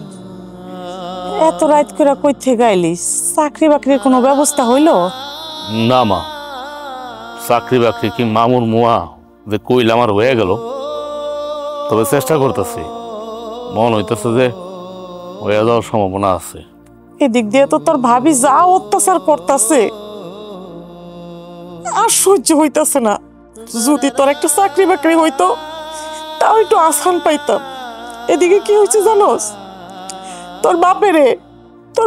এত রাত করে কই থেকে আইলি? চাকরি বাকরির কোনো ব্যবস্থা হইলো? না মা, চাকরি বাকরি কি মামুর মুয়া যে কইল আমার হয়ে গেল, তবে চেষ্টা করতেছি। মনে হইতেছে যে হয়ে যাওয়ার সম্ভাবনা আছে। এদিক দিয়ে তো তোর ভাবি যা অত্যাচার করতেছে, আর সহ্য হইতাছে না। যদি তোর একটা চাকরি বাকরি হইতো তাও একটু আসান পাইতাম। এদিকে কি হয়েছে জানোস? তোর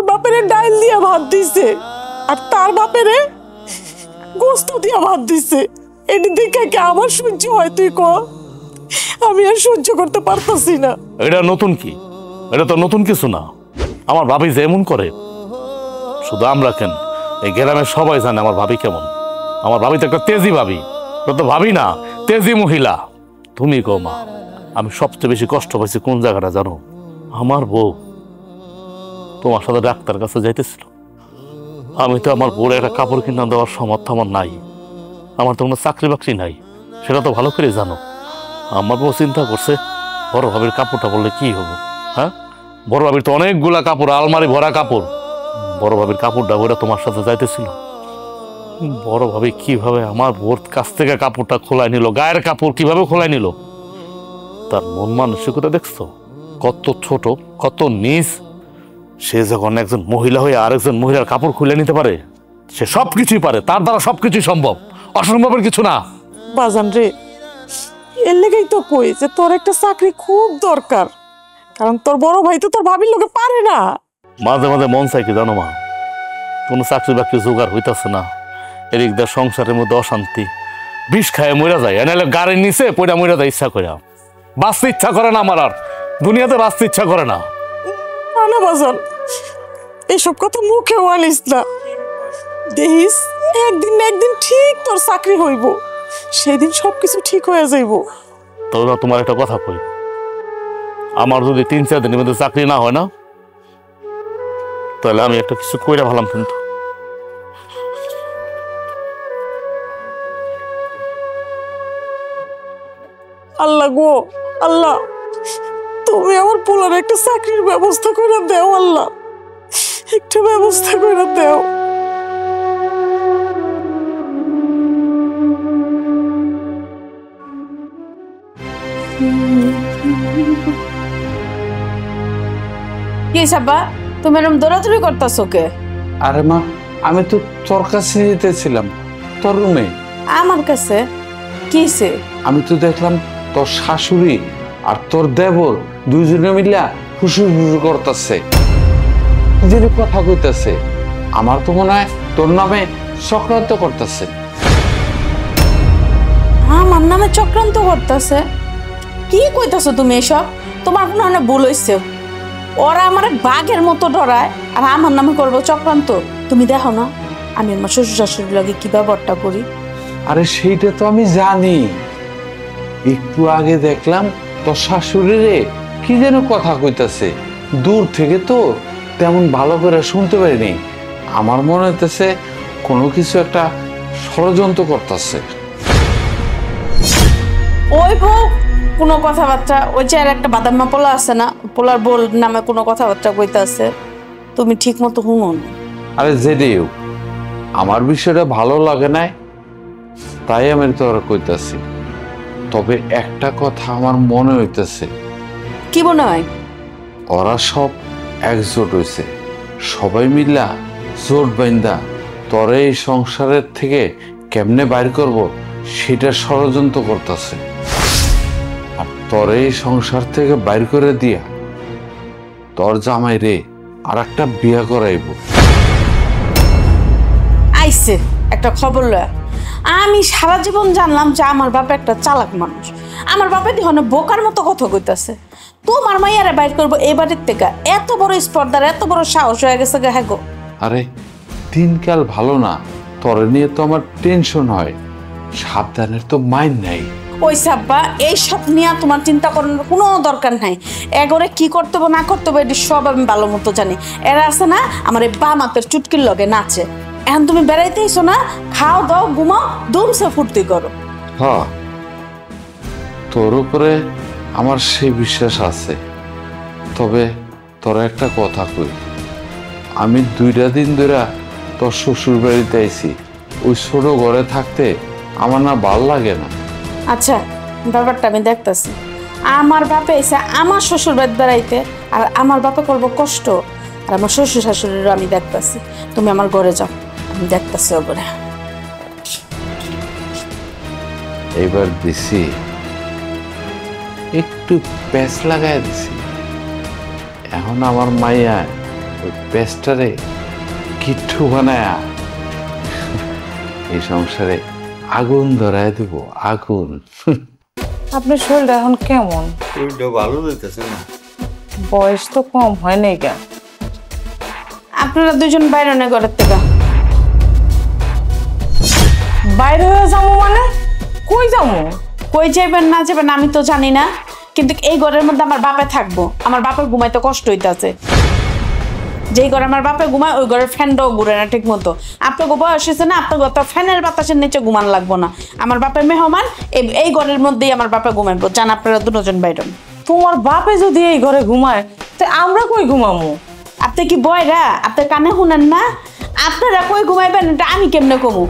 বাপেরে ডাইল দিয়া ভাত দিছে, আর তার বাপেরে গোস্ত দিয়া ভাত দিছে। এটি দেখে কি আমার সহ্য হয়? তুই ক, আমি আর সহ্য করতে পারতাছি না। এটা নতুন কি? এটা তো নতুন কিছু না। আমার ভাবি যেমন করে, শুধু আমরা কেন, এই গ্রামের সবাই জানে আমার ভাবি কেমন। আমার ভাবি তো একটা তেজি ভাবি, তো ভাবি না, তেজি মহিলা। তুমি কো মা, আমি সবচেয়ে বেশি কষ্ট পাইছি কোন জায়গাটা জানো? আমার বউ তোমার সাথে ডাক্তার কাছে যাইতেছিল। আমি তো আমার বউর একটা কাপড় কিনা দেওয়ার সামর্থ্য আমার নাই, আমার তো কোনো চাকরি বাকরি নাই। সেটা তো ভালো করে জানো। আমার বউ চিন্তা করছে বড় ভাবির কাপড়টা বললে কি হবো। হ্যাঁ, বড় ভাবির তো অনেকগুলা কাপড়, আলমারি ভরা কাপড়। বড় ভাবির কাপড়টা ওরা তোমার সাথে যাইতেছিল। বড় ভাবি কিভাবে আমার বোর কাছ থেকে কাপড়টা খোলাই নিল, গায়ের কাপড় কিভাবে খোলাই নিল, তার মন মানসিকতা দেখছো কত ছোট, কত নিচ। সে যখন একজন মহিলা হয়ে আরেকজন মহিলার কাপড় খুলে নিতে পারে, সে সবকিছুই পারে, তার দ্বারা সবকিছুই সম্ভব, অসম্ভবের কিছু না। বাজান রে, এর লেগেই তো কই যে তোর একটা চাকরি খুব দরকার, কারণ তোর বড় ভাই তো তোর ভাবির লোকে পারে না। মাঝে মাঝে মন চাই কি জানো মা, কোনো চাকরি বাকরি জোগাড় হইতেছে না, এদিক দিয়ে সংসারের মধ্যে অশান্তি, বিষ খায় মরে যায়, এনালে গাড়ির নিচে পয়টা মরে যায় ইচ্ছা করে। বাঁচতে ইচ্ছা করে না আমার, আর দুনিয়াতে বাঁচতে ইচ্ছা করে না। না বাজান, এইসব কথা মুখে আনিস না। দেখিস একদিন না একদিন ঠিক তোর চাকরি হইব, সেদিন সবকিছু ঠিক হয়ে যাইব। তবে তোমার একটা কথা কই, আমার যদি 3-4 দিনের মধ্যে চাকরি না হয় না, তাহলে আমি একটা কিছু কইরা ভাবলাম। কিন্তু আল্লাহ গো আল্লাহ, তুমি আমার পোলার একটা চাকরির ব্যবস্থা করে দাও। আল্লাহ, একটা ব্যবস্থা করে দাও। কি সাব্বা, তুমি এরকম দৌড়াদৌড়ি করতেছো কে? আরে মা, আমি তো তোর কাছে যেতেছিলাম, তোর রুমে। আমার কাছে কিসে? আমি তো দেখলাম তোর শাশুড়ি আর তোর দেবর দুইজনে মিলা হুসুর হুসুর করতেছে, কি যেন কথা কইতাছে। আমার তো মনে হয় তোর নামে চক্রান্ত করতেছে। আমার নামে চক্রান্ত করতেছে? কি কইতাছো তুমি এসব? তোমার কোনো অনেক ভুল হইছে। ওরা আমার বাঘের মতো ডরায়, আর আমার নামে করবো চক্রান্ত? তুমি দেখো না আমি আমার শ্বশুর শাশুড়ির লগে কি ব্যবহারটা করি। আরে সেইটা তো আমি জানি, একটু আগে দেখলাম তোর শাশুড়িরে কি যেন কথা কইতাছে, দূর থেকে তো তেমন ভালো করে শুনতে পারিনি। আমার মনে হইতেছে কোনো কিছু একটা ষড়যন্ত্র করতেছে। ওই বউ কোনো কথাবার্তা, ওই যে আর একটা বাদাম্মা পোলা আছে না, পোলার বোল নামে কোনো কথাবার্তা কইতাছে, তুমি ঠিক মতো শুনুন। আরে জেডিও, আমার বিষয়টা ভালো লাগে নাই, তাই আমি তোর কইতাছি। তবে একটা কথা আমার মনে হইতেছে। কি মনে হয়? ওরা সব একজোট হইছে, সবাই মিলা জোট বাইন্দা তোরে এই সংসারের থেকে কেমনে বাইর করব সেটা ষড়যন্ত্র করতেছে। আর তোরে এই সংসার থেকে বাইর করে দিয়া তোর জামাই রে আর একটা বিয়া করাইব। আইছে একটা খবর লয়া। আমি সারা জীবন জানলাম যে আমার বাবা একটা চালাক মানুষ, আমার বাবা দিহনে বোকার মতো কথা কইতাছে। তোমার মাইয়ারে বাইর করবো এই বাড়ির থেকে, এত বড় স্পর্ধার এত বড় সাহস হয়ে গেছে গে। হ্যাঁ গো, আরে দিনকাল ভালো না, তোরে নিয়ে তো আমার টেনশন হয়, সাবধানের তো মাইন নাই। ওই সাব্বা, এইসব নিয়ে তোমার চিন্তা করার কোনো দরকার নাই। এগোরে কি করতে হবে না করতে হবে এটি সব আমি ভালো মতো জানি। এরা আছে না আমার এই বাম হাতের চুটকির লগে নাচে। এখন তুমি বেড়াইতে এসো না, খাও দাও ঘুমাও, দুমসে ফুর্তি করো। হ্যাঁ, তোর উপরে আমার সেই বিশ্বাস আছে। তবে তোর একটা কথা কই, আমি 2টা দিন ধরে তোর শ্বশুর বাড়িতে আইছি, ওই ছোট ঘরে থাকতে আমার না ভাল লাগে না। আচ্ছা, ব্যাপারটা আমি দেখতেছি। আমার বাপে এসে আমার শ্বশুর বাড়ি বেড়াইতে, আর আমার বাপে করবো কষ্ট, আর আমার শ্বশুর শাশুড়িরও আমি দেখতেছি। তুমি আমার ঘরে যাও, আমি দেখতেছি ওপরে। এইবার দিছি একটু প্যাঁচ লাগাই দিছি, এখন আমার মাইয়া ওই প্যাঁচটারে কিচ্ছু বানায়া এই সংসারে আগুন ধরায় দেব, আগুন। আপনার শরীরটা এখন কেমন? ভালো দিতেছে না, বয়স তো কম হয় নাই কেন? আপনারা দুজন বাইরে নেই ঘরের থেকে। বাইরে হয়ে যাবো মানে? কই যাবো? কই যাবেন না যাবেন আমি তো জানি না, কিন্তু এই ঘরের মধ্যে আমার বাপে থাকবো। আমার বাপের ঘুমাইতে কষ্ট হইতাছে। যেই ঘরে আমার বাপে ঘুমায় ওই ঘরের ফ্যানটাও ঘুরে না ঠিক মতো। আপনাকে বয়স হয়েছে না, আপনাকে তো ফ্যানের বাতাসের নিচে ঘুমান লাগবো না। আমার বাপের মেহমান এই ঘরের মধ্যেই আমার বাপে ঘুমাইবো। যান আপনারা দুজন বাইরন। তোমার বাপে যদি এই ঘরে ঘুমায় তা আমরা কই ঘুমামো? আপনি কি বয়রা? আপনি কানে শুনেন না? আপনারা কই ঘুমাইবেন এটা আমি কেমনে কমু?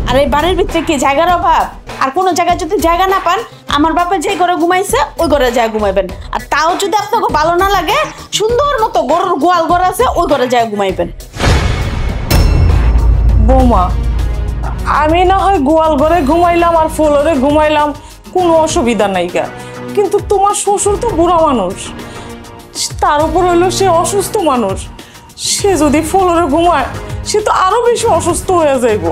আর এই বাড়ির ভিতরে কি জায়গার অভাব? আর কোনো জায়গায় যদি জায়গা না পান, আমার বাপে যে ঘরে ঘুমাইছে ওই ঘরে যায় ঘুমাইবেন। আর তাও যদি আপনাকে ভালো না লাগে, সুন্দর মতো গরুর গোয়াল ঘর আছে ওই ঘরে যায় ঘুমাইবেন। বৌমা, আমি না হয় গোয়াল ঘরে ঘুমাইলাম আর ফ্লোরে ঘুমাইলাম, কোনো অসুবিধা নাই গা, কিন্তু তোমার শ্বশুর তো বুড়া মানুষ, তার উপর হইলো সে অসুস্থ মানুষ। সে যদি ফ্লোরে ঘুমায় সে তো আরো বেশি অসুস্থ হয়ে যাইব।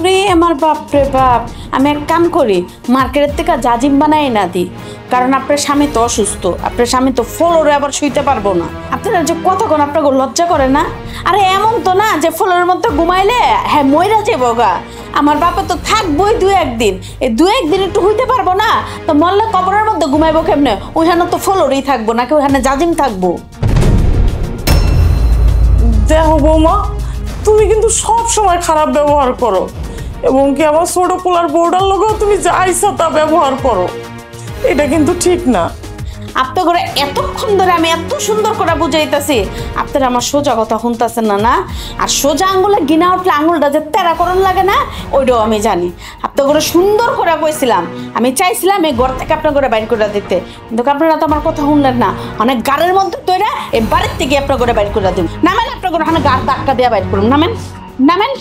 রে আমার বাপ রে বাপ, আমি এক কাম করি, মার্কেটের থেকে জাজিম বানাই না দিই, কারণ আপনার স্বামী তো অসুস্থ, আপনার স্বামী তো ফ্লোরে আবার শুইতে পারবো না। আপনারা যে কতক্ষণ আপনাকে লজ্জা করে না? আরে এমন তো না যে ফ্লোরের মধ্যে ঘুমাইলে হ্যাঁ মইরা যাবো গা। আমার বাপে তো থাকবোই 2-1 দিন, এই 2-1 দিন একটু হইতে পারবো না, তো মরলে কবরের মধ্যে ঘুমাইবো কেমনে? ওইখানে তো ফ্লোরেই থাকবো নাকি ওইখানে জাজিম থাকবো? দেখো বৌমা, তুমি কিন্তু সব সময় খারাপ ব্যবহার করো, এবং কি আমার ছোট পোলার বউটার লোকেও তুমি যা ইচ্ছা তা ব্যবহার করো, এটা কিন্তু ঠিক না। আপনার ঘরে এতক্ষণ ধরে আমি এত সুন্দর করে বুঝাইতেছি, আপনারা আমার সোজা কথা শুনতেছেন না না? আর সোজা আঙুলে গিনা উঠলে আঙুলটা যে তেরা করণ লাগে না, ওইটাও আমি জানি। আপনার ঘরে সুন্দর করে কইছিলাম, আমি চাইছিলাম এই ঘর থেকে আপনার ঘরে বাইর করে দিতে, কিন্তু আপনারা তো আমার কথা শুনলেন না। অনেক গাড়ির মধ্যে তৈরা এই বাড়ির থেকে আপনার ঘরে বাইর করে দিব। নামেন আপনার ঘরে, ওখানে গাড় ধাক্কা দিয়ে বাইর করুন। নামেন নামেন।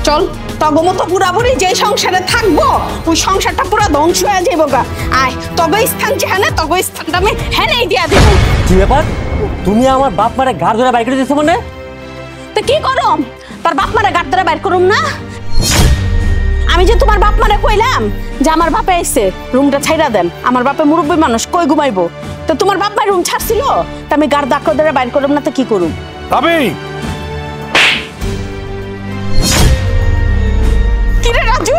চল, তগমতো পুরাপুরি যে সংসারে থাকবো ওই সংসারটা পুরো ধ্বংস হয়ে যাবো গা। আয় তগ স্থান যেখানে, তগ স্থানটা আমি হেনেই দিয়া দেবো। কি ব্যাপার? তুমি আমার বাপ মারে ঘাড় ধরে বাইক করে দিচ্ছ মানে? তো কি করম? তোর বাপ মারে গাড় ধরে বাইর করুম না? আমি যে তোমার বাপ মারে কইলাম যে আমার বাপে আইছে, রুমটা ছাইরা দেন, আমার বাপে মুরব্বী মানুষ কই ঘুমাইবো? তো তোমার বাপ মায়ের রুম ছাড়ছিল, তা আমি গাড় ধাক্কা ধরে বাইর করুম না তো কি করুম? কিরে রাজু,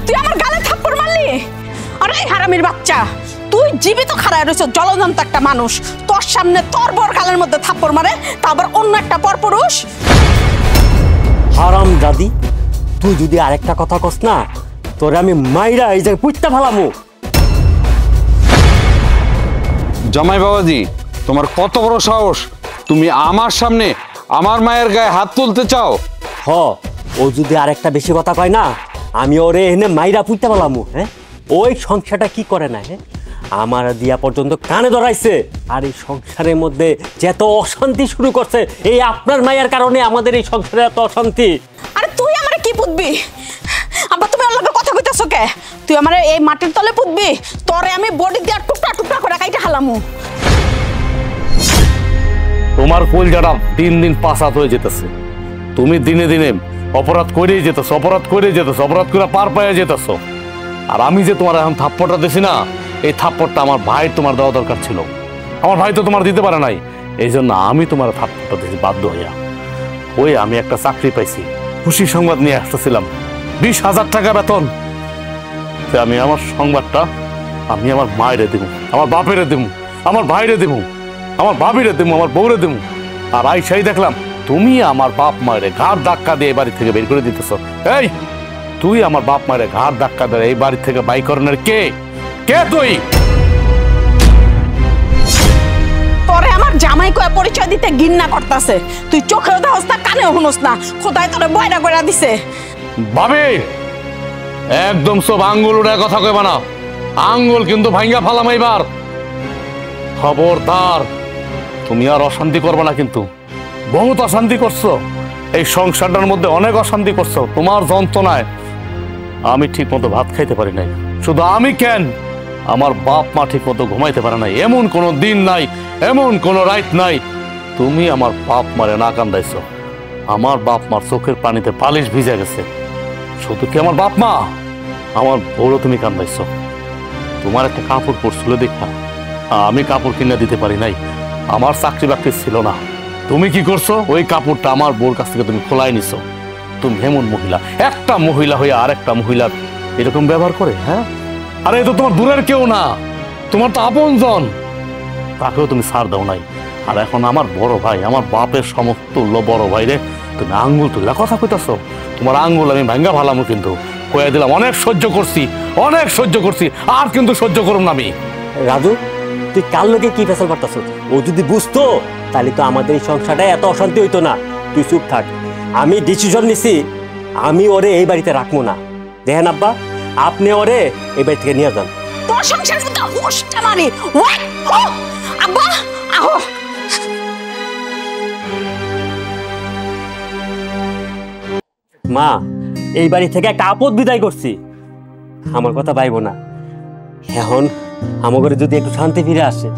তুই আমার গালে থাপ্পড় মারলি? আরে হারামির বাচ্চা, তুই জীবিত খাড়ায় রয়েছ, জলজন্ত একটা মানুষ, তোর সামনে তোর বর গালের মধ্যে থাপ্পড় মারে, তা আবার অন্য একটা পরপুরুষ। হারাম দাদি, তুই যদি আরেকটা কথা কস না, তোরে আমি মাইরা এই জায়গায় পুঁততে ফেলামু। জামাই বাবাজি, তোমার কত বড় সাহস, তুমি আমার সামনে আমার মায়ের গায়ে হাত তুলতে চাও? হ, ও যদি আরেকটা বেশি কথা কয় না, আমি ওরে এনে মাইরা পুঁততে ফেলামু। হ্যাঁ, ওই সংসারটা কি করে না? হ্যাঁ, আমার দিয়া পর্যন্ত কানে ধরাইছে, আর এই সংসারের মধ্যে যে এত অশান্তি শুরু করছে, এই আপনার মায়ের কারণে আমাদের এই সংসারে এত অশান্তি। আরে তুই আমারে কি পুতবি? আবার তুমি ওর লগে কথা কইতাছ কে? তুই আমারে এই মাটির তলে পুতবি? তোরে আমি বডি দিয়া টুকরা টুকরা করে কাইটা হালামু। তোমার কলজাটা দিন দিন পাসাত হয়ে যেতেছে, তুমি দিনে দিনে অপরাধ করেই যেতেছো, অপরাধ করে পার পাইয়া যেতেছো। আর আমি যে তোমার এখন থাপ্পড়টা দিছি না, এই থাপ্পড়টা আমার ভাই তোমার দেওয়া দরকার ছিল, আমার ভাই তো তোমার দিতে পারে নাই, এই জন্য আমি তোমার থাপ্পড়টা দিয়েছি বাধ্য হইয়া। ওই আমি একটা চাকরি পাইছি, খুশি সংবাদ নিয়ে আসতেছিলাম, 20,000 টাকা বেতন। আমি আমার সংবাদটা আমি আমার মায়েরে দেবো, আমার বাপেরে দেবো, আমার ভাইরে দেবো, আমার ভাবিরে দেবো, আমার বউরে দেবো। আর আইসাই দেখলাম তুমি আমার বাপ মায়ের ঘাড় ধাক্কা দিয়ে এই বাড়ি থেকে বের করে দিতেছ। এই তুই আমার বাপ মায়ের ঘাড় ধাক্কা দিয়ে এই বাড়ি থেকে বাই করানোর কে? কে তুই? তোরে আমার জামাই কয়ে পরিচয় দিতে ঘৃণা করতেছে। তুই চোখেও দেখোস না, কানেও শুনোস না, খোদাই তোরে বয়রা করে দিছে। ভাবি, একদম সব আঙ্গুল উড়ায় কথা কইবা না, আঙ্গুল কিন্তু ভাঙ্গা ফালাম এইবার। খবরদার, তুমি আর অশান্তি করবে না, কিন্তু বহুত অশান্তি করছো এই সংসারটার মধ্যে, অনেক অশান্তি করছো। তোমার যন্ত্রণায় আমি ঠিক মতো ভাত খাইতে পারি নাই, শুধু আমি কেন, আমার বাপ মা ঠিক মতো ঘুমাইতে পারে নাই। এমন কোনো দিন নাই, এমন কোনো রাত নাই তুমি আমার বাপ মারে না কান্দাইছো। আমার বাপ মার চোখের পানিতে পালিশ ভিজে গেছে। শুধু কি আমার বাপ মা, আমার বউরও তুমি কান্দাইছো। তোমার একটা কাপড় পরছিল দেখা আমি কাপড় কিনে দিতে পারি নাই, আমার চাকরি বাকরি ছিল না। তুমি কি করছো? ওই কাপড়টা আমার বউর কাছ থেকে তুমি খোলাই নিছো। তুমি এমন মহিলা, একটা মহিলা হয়ে আর একটা মহিলার এরকম ব্যবহার করে? হ্যাঁ, আরে এ তো তোমার দূরের কেউ না, তোমার তো আপনজন। তাকেও তুমি ছাড় দাও নাই। আর এখন আমার বড় ভাই, আমার বাপের সমতুল্য বড় ভাই রে তুমি আঙ্গুল তুলে কথা কইতাছো। তোমার আঙ্গুল আমি ভাঙ্গা ভালামু, কিন্তু কয়ে দিলাম অনেক সহ্য করছি, অনেক সহ্য করছি, আর কিন্তু সহ্য করুম না আমি। রাজু, তুই কার লোকে কি ফেসাল করতেছ? ও যদি বুঝতো তাহলে তো আমাদের এই সংসারটা এত অশান্তি হইতো না। তুই চুপ থাক, আমি ডিসিশন নিছি, আমি ওরে এই বাড়িতে রাখবো না। দেখেন আব্বা, আপনি ওরে এই বাড়ি থেকে নিয়ে যান। তোর সংসার মধ্যে হুঁশটা মারি। ওই, ও, আব্বা আহো। মা, এই বাড়ি থেকে একটা আপদ বিদায় করছি, আমার কথা পাইব না। এখন আমার ঘরে যদি একটু শান্তি ফিরে আসে